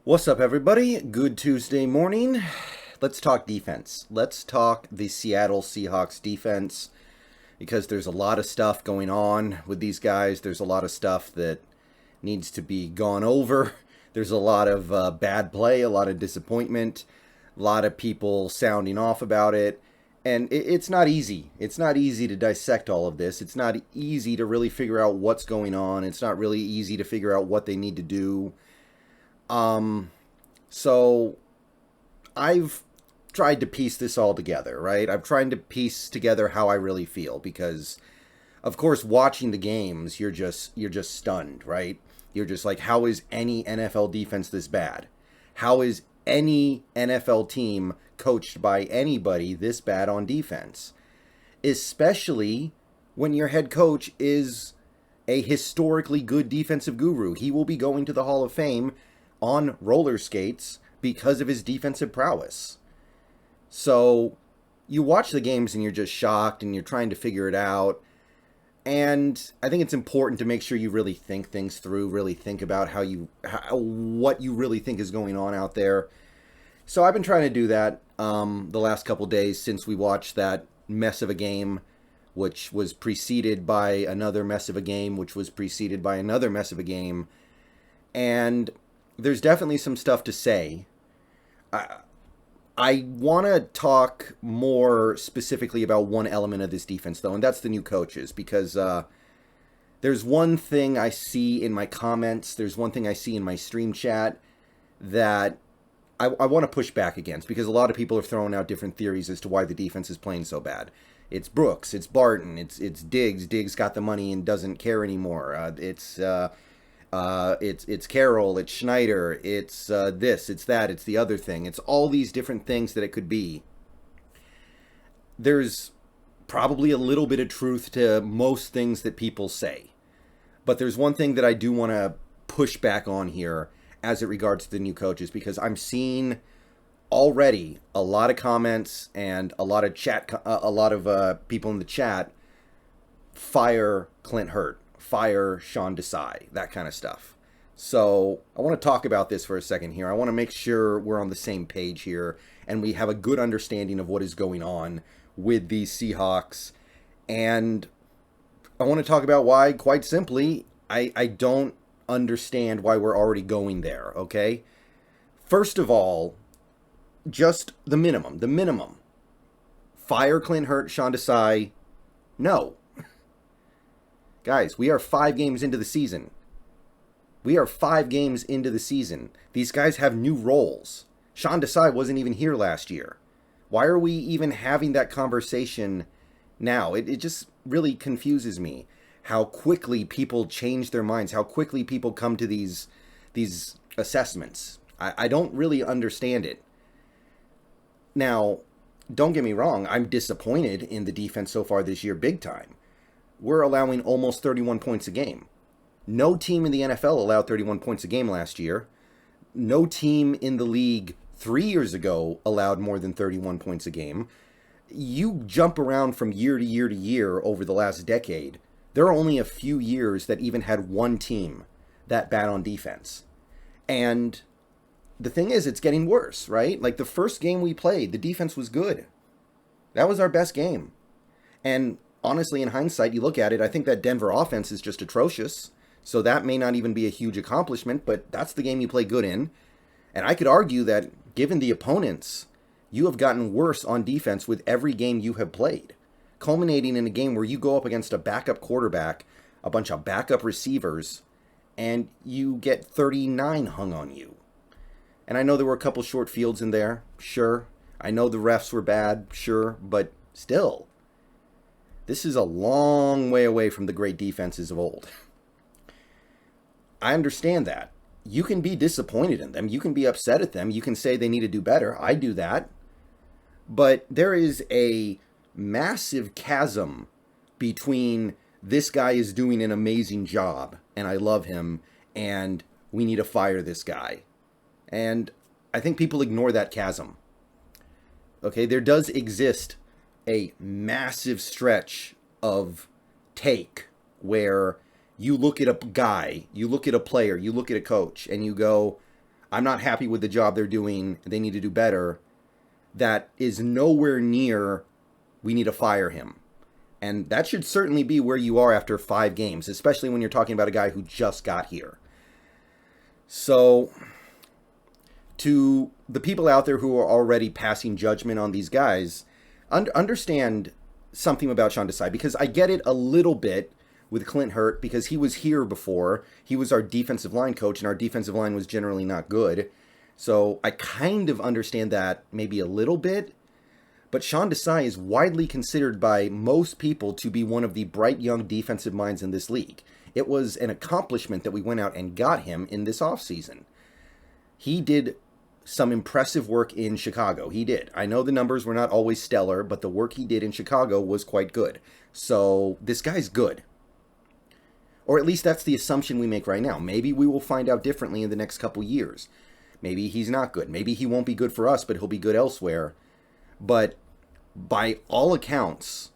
What's up, everybody? Good Tuesday morning. Let's talk defense. Let's talk the Seattle Seahawks defense because there's a lot of stuff going on with these guys. There's a lot of stuff that needs to be gone over. There's a lot of bad play, a lot of disappointment, a lot of people sounding off about it. And it's not easy. It's not easy to dissect all of this. It's not easy to really figure out what's going on. It's not really easy to figure out what they need to do. So I've tried to piece this all together, right? I've tried to piece together how I really feel because, of course, watching the games, you're just stunned, right? You're just like, how is any NFL defense this bad? How is any NFL team coached by anybody this bad on defense? Especially when your head coach is a historically good defensive guru. He will be going to the Hall of Fame on roller skates because of his defensive prowess. So you watch the games and you're just shocked and you're trying to figure it out. And I think it's important to make sure you really think things through, really think about what you really think is going on out there. So I've been trying to do that the last couple days since we watched that mess of a game, which was preceded by another mess of a game, which was preceded by another mess of a game. And there's definitely some stuff to say. I want to talk more specifically about one element of this defense, though, and that's the new coaches, because there's one thing I see in my comments, there's one thing I see in my stream chat that I want to push back against, because a lot of people are throwing out different theories as to why the defense is playing so bad. It's Brooks, it's Barton, it's Diggs. Diggs got the money and doesn't care anymore. It's Carroll, it's Schneider, it's this, it's that, it's the other thing. It's all these different things that it could be. There's probably a little bit of truth to most things that people say. But there's one thing that I do want to push back on here as it regards to the new coaches, because I'm seeing already a lot of comments and a lot of people in the chat fire Clint Hurt, fire Sean Desai, that kind of stuff. So I want to talk about this for a second here. I want to make sure we're on the same page here and we have a good understanding of what is going on with these Seahawks. And I want to talk about why, quite simply, I don't understand why we're already going there, okay? First of all, just the minimum. Fire Clint Hurt, Sean Desai, no. Guys, we are 5 games into the season. These guys have new roles. Sean Desai wasn't even here last year. Why are we even having that conversation now? It just really confuses me how quickly people change their minds, how quickly people come to these assessments. I don't really understand it. Now, don't get me wrong, I'm disappointed in the defense so far this year big time. We're allowing almost 31 points a game. No team in the NFL allowed 31 points a game last year. No team in the league 3 years ago allowed more than 31 points a game. You jump around from year to year to year over the last decade. There are only a few years that even had one team that bad on defense. And the thing is, it's getting worse, right? Like the first game we played, the defense was good. That was our best game. And honestly, in hindsight, you look at it, I think that Denver offense is just atrocious. So that may not even be a huge accomplishment, but that's the game you play good in. And I could argue that given the opponents, you have gotten worse on defense with every game you have played, culminating in a game where you go up against a backup quarterback, a bunch of backup receivers, and you get 39 hung on you. And I know there were a couple short fields in there, sure. I know the refs were bad, sure, but still. This is a long way away from the great defenses of old. I understand that. You can be disappointed in them. You can be upset at them. You can say they need to do better. I do that. But there is a massive chasm between this guy is doing an amazing job and I love him and we need to fire this guy. And I think people ignore that chasm. Okay, there does exist a massive stretch of take where you look at a guy, you look at a player, you look at a coach, and you go, I'm not happy with the job they're doing, they need to do better, that is nowhere near, we need to fire him. And that should certainly be where you are after 5 games, especially when you're talking about a guy who just got here. So, to the people out there who are already passing judgment on these guys, understand something about Sean Desai, because I get it a little bit with Clint Hurt, because he was here before. He was our defensive line coach, and our defensive line was generally not good. So I kind of understand that maybe a little bit. But Sean Desai is widely considered by most people to be one of the bright young defensive minds in this league. It was an accomplishment that we went out and got him in this offseason. He did some impressive work in Chicago. He did. I know the numbers were not always stellar, but the work he did in Chicago was quite good. So this guy's good. Or at least that's the assumption we make right now. Maybe we will find out differently in the next couple years. Maybe he's not good. Maybe he won't be good for us, but he'll be good elsewhere. But by all accounts,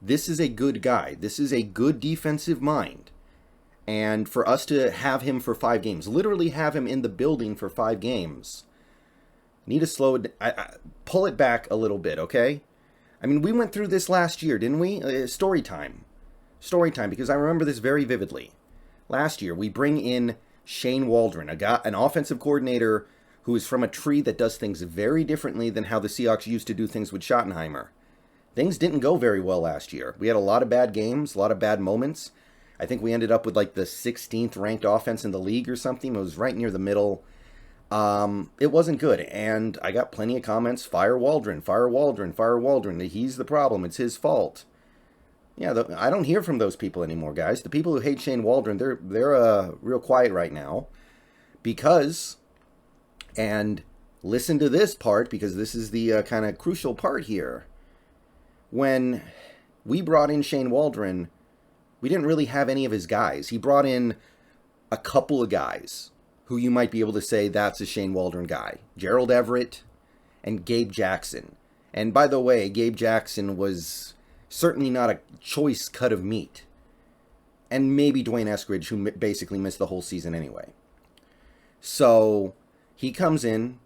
this is a good guy. This is a good defensive mind. And for us to have him for 5 games, literally have him in the building for 5 games, need to slow it, pull it back a little bit, okay? I mean, we went through this last year, didn't we? Story time, because I remember this very vividly. Last year, we bring in Shane Waldron, an offensive coordinator who is from a tree that does things very differently than how the Seahawks used to do things with Schottenheimer. Things didn't go very well last year. We had a lot of bad games, a lot of bad moments. I think we ended up with like the 16th ranked offense in the league or something. It was right near the middle. It wasn't good, and I got plenty of comments, fire Waldron, fire Waldron, fire Waldron. He's the problem. It's his fault. Yeah, I don't hear from those people anymore, guys. The people who hate Shane Waldron, they're real quiet right now. Because, and listen to this part, because this is the kind of crucial part here. When we brought in Shane Waldron, we didn't really have any of his guys. He brought in a couple of guys who you might be able to say that's a Shane Waldron guy. Gerald Everett and Gabe Jackson. And by the way, Gabe Jackson was certainly not a choice cut of meat. And maybe Dwayne Eskridge, who basically missed the whole season anyway. So he comes in.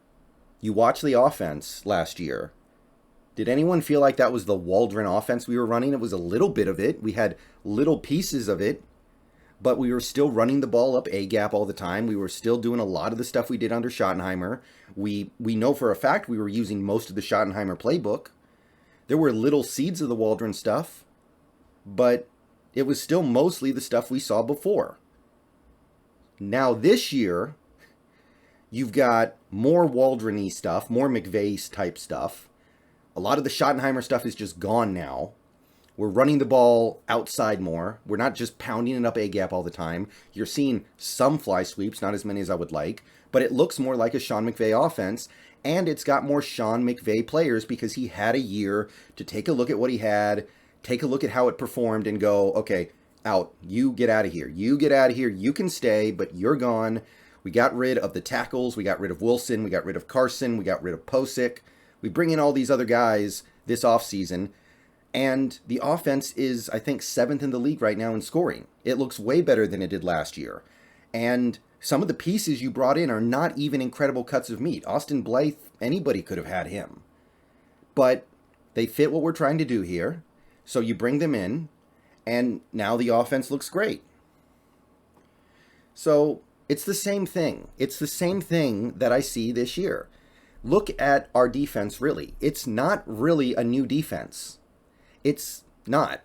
You watch the offense last year. Did anyone feel like that was the Waldron offense we were running? It was a little bit of it. We had little pieces of it. But we were still running the ball up A-gap all the time. We were still doing a lot of the stuff we did under Schottenheimer. We know for a fact we were using most of the Schottenheimer playbook. There were little seeds of the Waldron stuff, but it was still mostly the stuff we saw before. Now this year, you've got more Waldron-y stuff, more McVay type stuff. A lot of the Schottenheimer stuff is just gone now. We're running the ball outside more. We're not just pounding it up A-gap all the time. You're seeing some fly sweeps, not as many as I would like, but it looks more like a Sean McVay offense, and it's got more Sean McVay players because he had a year to take a look at what he had, take a look at how it performed, and go, okay, out. You get out of here. You get out of here. You can stay, but you're gone. We got rid of the tackles. We got rid of Wilson. We got rid of Carson. We got rid of Posick. We bring in all these other guys this offseason. And the offense is, I think, 7th in the league right now in scoring. It looks way better than it did last year. And some of the pieces you brought in are not even incredible cuts of meat. Austin Blythe, anybody could have had him. But they fit what we're trying to do here. So you bring them in, and now the offense looks great. So it's the same thing. It's the same thing that I see this year. Look at our defense, really. It's not really a new defense. It's not.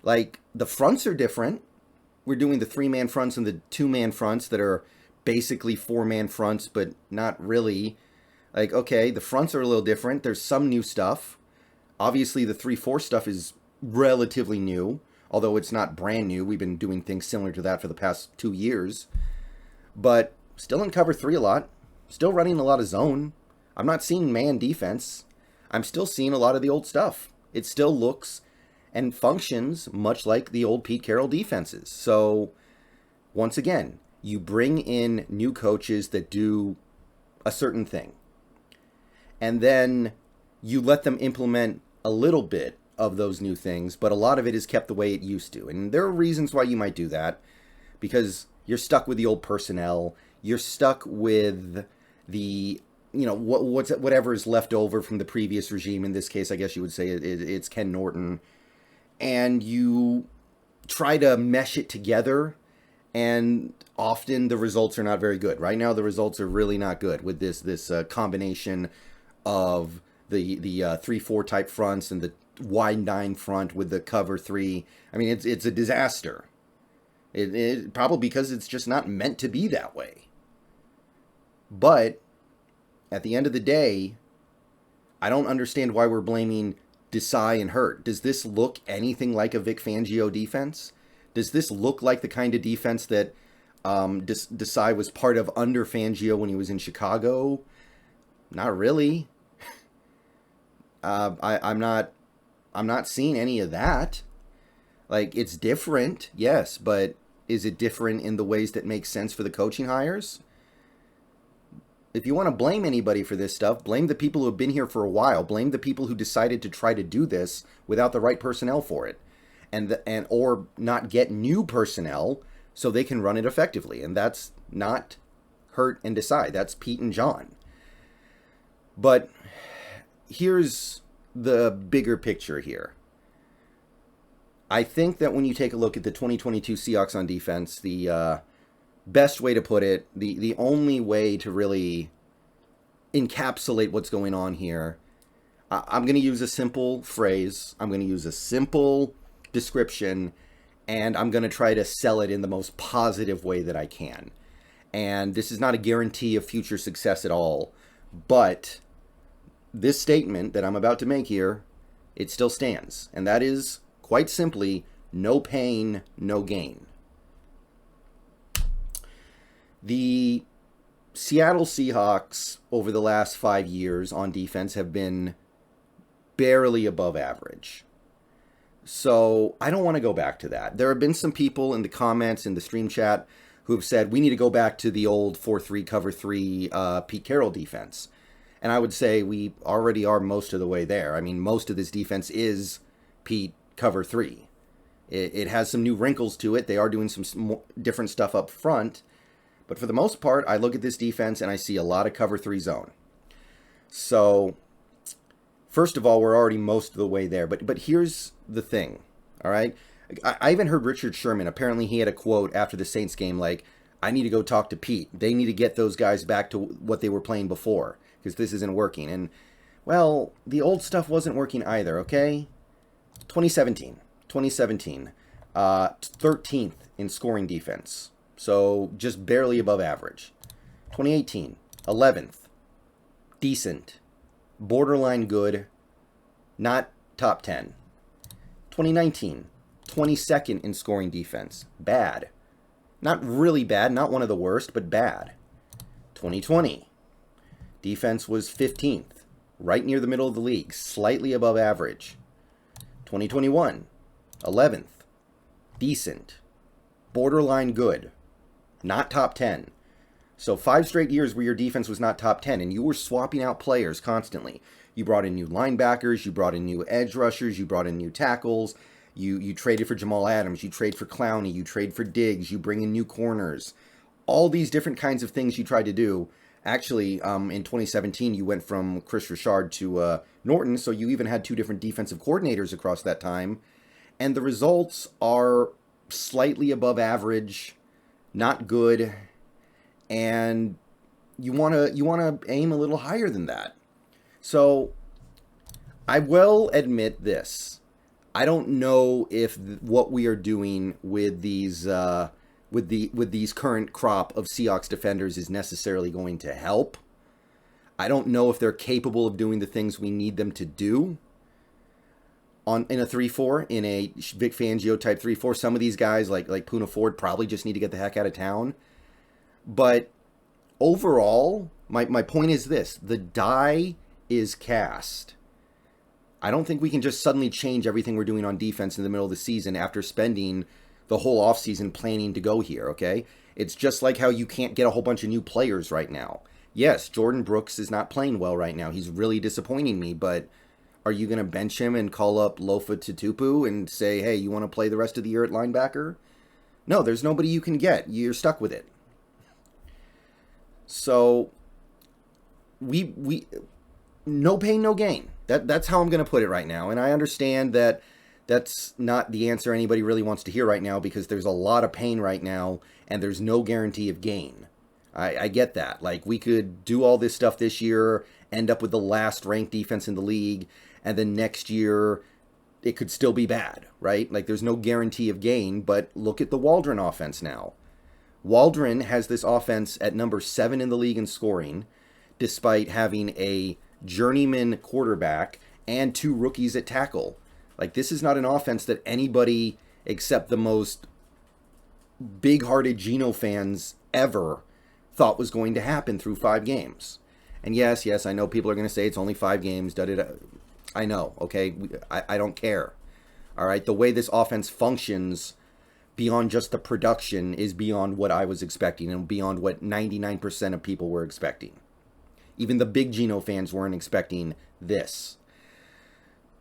Like, the fronts are different. We're doing the 3-man fronts and the 2-man fronts that are basically 4-man fronts, but not really. Like, okay, the fronts are a little different. There's some new stuff. Obviously, the 3-4 stuff is relatively new, although it's not brand new. We've been doing things similar to that for the past 2 years. But still in cover 3 a lot. Still running a lot of zone. I'm not seeing man defense. I'm still seeing a lot of the old stuff. It still looks and functions much like the old Pete Carroll defenses. So, once again, you bring in new coaches that do a certain thing. And then you let them implement a little bit of those new things, but a lot of it is kept the way it used to. And there are reasons why you might do that, because you're stuck with the old personnel. you're stuck with the, whatever is left over from the previous regime. In this case, I guess you would say it's Ken Norton. And you try to mesh it together, and often the results are not very good. Right now, the results are really not good with this combination of the 3-4 type fronts and the wide 9 front with the cover 3. I mean, it's a disaster. It probably because it's just not meant to be that way. But at the end of the day, I don't understand why we're blaming Desai and Hurt. Does this look anything like a Vic Fangio defense? Does this look like the kind of defense that Desai was part of under Fangio when he was in Chicago? Not really. I'm not seeing any of that. Like, it's different, yes, but is it different in the ways that make sense for the coaching hires? If you want to blame anybody for this stuff, blame the people who have been here for a while. Blame the people who decided to try to do this without the right personnel for it, or not get new personnel so they can run it effectively. And that's not Hurt and Desai. That's Pete and John. But here's the bigger picture here. I think that when you take a look at the 2022 Seahawks on defense, the best way to put it, the only way to really encapsulate what's going on here, I'm going to use a simple phrase, I'm going to use a simple description, and I'm going to try to sell it in the most positive way that I can. And this is not a guarantee of future success at all, but this statement that I'm about to make here, it still stands. And that is, quite simply, no pain, no gain. The Seattle Seahawks over the last 5 years on defense have been barely above average. So I don't want to go back to that. There have been some people in the comments in the stream chat who have said we need to go back to the old 4-3 cover 3 Pete Carroll defense. And I would say we already are most of the way there. I mean, most of this defense is Pete cover 3. It has some new wrinkles to it. They are doing some different stuff up front. But for the most part, I look at this defense and I see a lot of cover 3 zone. So, first of all, we're already most of the way there. But here's the thing, all right? I even heard Richard Sherman. Apparently, he had a quote after the Saints game like, I need to go talk to Pete. They need to get those guys back to what they were playing before because this isn't working. And, well, the old stuff wasn't working either, okay? 2017, 13th in scoring defense. So just barely above average. 2018, 11th. Decent. Borderline good. Not top 10. 2019, 22nd in scoring defense. Bad. Not really bad, not one of the worst, but bad. 2020, defense was 15th. Right near the middle of the league. Slightly above average. 2021, 11th. Decent. Borderline good. Not top 10. So 5 straight years where your defense was not top 10, and you were swapping out players constantly. You brought in new linebackers, you brought in new edge rushers, you brought in new tackles, you traded for Jamal Adams, you trade for Clowney, you trade for Diggs, you bring in new corners. All these different kinds of things you tried to do. Actually, in 2017, you went from Chris Richard to Norton, so you even had 2 different defensive coordinators across that time. And the results are slightly above average, not good, and you want to aim a little higher than that. So I will admit this. I don't know if what we are doing with these with these current crop of Seahawks defenders is necessarily going to help. I don't know if they're capable of doing the things we need them to do. In a 3-4, in a Vic Fangio type 3-4, some of these guys like Poona Ford probably just need to get the heck out of town. But overall, my point is this. The die is cast. I don't think we can just suddenly change everything we're doing on defense in the middle of the season after spending the whole offseason planning to go here, okay? It's just like how you can't get a whole bunch of new players right now. Yes, Jordan Brooks is not playing well right now. He's really disappointing me, but are you going to bench him and call up Lofa Tutupu and say, hey, you want to play the rest of the year at linebacker? No, there's nobody you can get. You're stuck with it. So we no pain, no gain. That's how I'm going to put it right now. And I understand that that's not the answer anybody really wants to hear right now, because there's a lot of pain right now and there's no guarantee of gain. I get that. Like, we could do all this stuff this year, end up with the last ranked defense in the league, and then next year it could still be bad, right? Like, there's no guarantee of gain, but look at the Waldron offense now. Waldron has this offense at number 7 in the league in scoring, despite having a journeyman quarterback and 2 rookies at tackle. Like, this is not an offense that anybody except the most big-hearted Geno fans ever thought was going to happen through 5 games. And yes, I know people are going to say it's only 5 games, I know, okay? I don't care. All right, the way this offense functions beyond just the production is beyond what I was expecting and beyond what 99% of people were expecting. Even the big Geno fans weren't expecting this.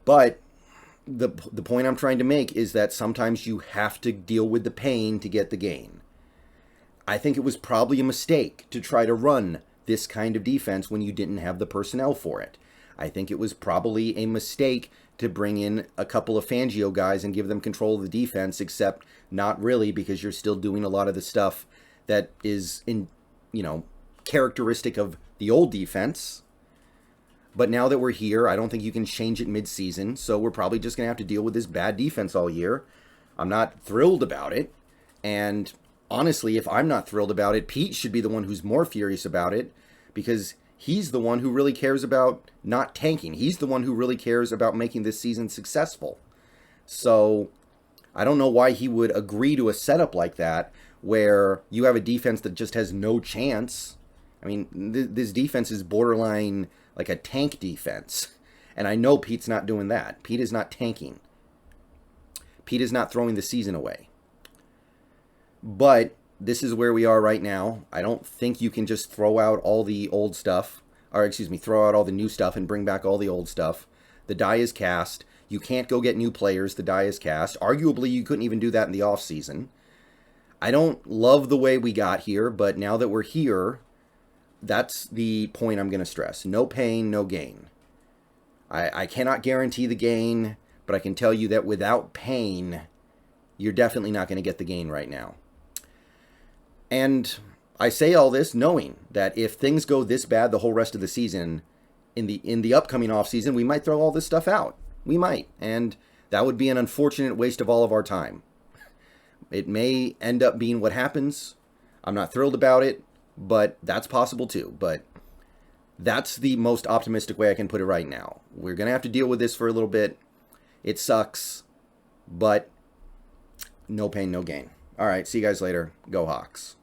But the point I'm trying to make is that sometimes you have to deal with the pain to get the gain. I think it was probably a mistake to try to run this kind of defense when you didn't have the personnel for it. I think it was probably a mistake to bring in a couple of Fangio guys and give them control of the defense, except not really, because you're still doing a lot of the stuff that is characteristic of the old defense. But now that we're here, I don't think you can change it mid-season, so we're probably just going to have to deal with this bad defense all year. I'm not thrilled about it, and honestly, if I'm not thrilled about it, Pete should be the one who's more furious about it, because he's the one who really cares about not tanking. He's the one who really cares about making this season successful. So I don't know why he would agree to a setup like that, where you have a defense that just has no chance. I mean, this defense is borderline like a tank defense. And I know Pete's not doing that. Pete is not tanking. Pete is not throwing the season away. But this is where we are right now. I don't think you can just throw out all the old stuff, throw out all the new stuff and bring back all the old stuff. The die is cast. You can't go get new players. The die is cast. Arguably, you couldn't even do that in the offseason. I don't love the way we got here, but now that we're here, that's the point I'm going to stress. No pain, no gain. I cannot guarantee the gain, but I can tell you that without pain, you're definitely not going to get the gain right now. And I say all this knowing that if things go this bad the whole rest of the season, in the upcoming offseason, we might throw all this stuff out. We might. And that would be an unfortunate waste of all of our time. It may end up being what happens. I'm not thrilled about it, but that's possible too. But that's the most optimistic way I can put it right now. We're going to have to deal with this for a little bit. It sucks, but no pain, no gain. All right, see you guys later. Go Hawks.